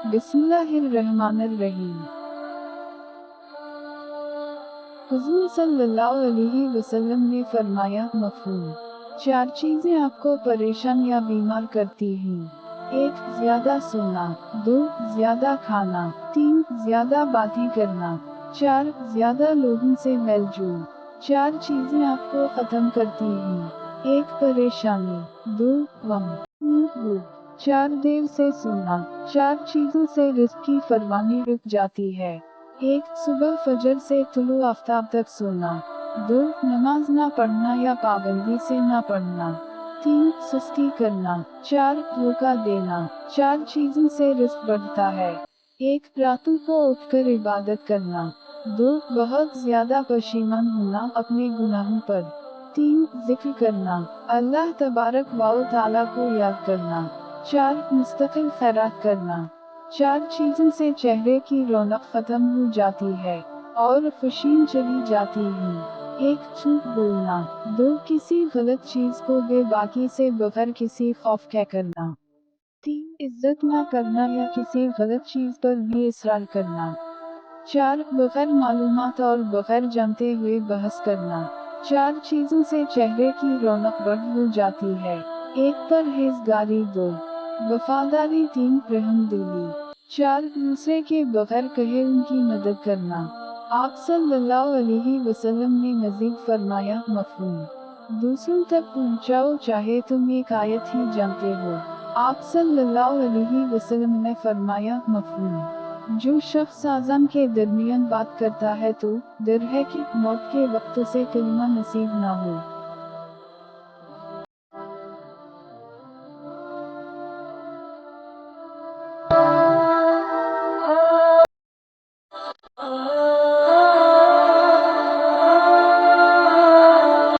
बिस्मिल्लाहिर्रहमानिर्रहीम। हुज़ूर सल्लल्लाहु अलैहि वसल्लम ने फरमाया, मफ़हूम, 4 चीज़ें आपको परेशान या बीमार करती हैं। 1. ज़्यादा सोना। 2. ज़्यादा खाना। 3. ज़्यादा बातें करना। 4. ज़्यादा लोगों से मेल जोल। 4 चीज़ें आपको ख़त्म करती हैं। 1. परेशानी। 2. गम। 3. भूख। 4. देर से सोना। 4 चीज़ों से रिज़्क़ की फरमानी रुक जाती है। 1. सुबह फजर से तुलू आफ्ताब तक सोना। 2. नमाज ना पढ़ना या पाबंदी से ना पढ़ना। 3. सुस्ती करना। 4. धोखा देना। 4 चीज़ों से रिज़्क़ बढ़ता है। 1. रातों को उठकर इबादत करना। 2. बहुत ज़्यादा परेशान होना अपने गुनाहों पर। 3. ज़िक्र करना, अल्लाह तबारक व तआला को याद करना। 4. मुस्तकिल खैरात करना। 4 चीज़ों से चेहरे की रौनक ख़त्म हो जाती है और खुशियाँ चली जाती हैं। 1. झूठ बोलना। 2. किसी गलत चीज़ को बेबाकी से बगैर किसी खौफ के करना। 3. इज्जत न करना या किसी गलत चीज़ पर भी इसरार करना। 4. बगैर मालूमात और बगैर जानते हुए बहस करना। 4 चीज़ों से चेहरे की रौनक बढ़ हो जाती है। 1. परहेज़गारी। 2. वफादारी। 3. रहमदिली। 4. दूसरे के बगैर कहे उनकी मदद करना। आप सल्लल्लाहु अलैहि वसल्लम ने मज़ीद फरमाया, मफ़हूम, दूसरों तक पहुँचाओ चाहे तुम एक आयत ही जानते हो। आप सल्लल्लाहु अलैहि वसल्लम ने फरमाया, मफ़हूम, जो शख्स आज़ान के दरमियान बात करता है तो डर है कि मौत के वक्त उसे कलिमा नसीब ना हो।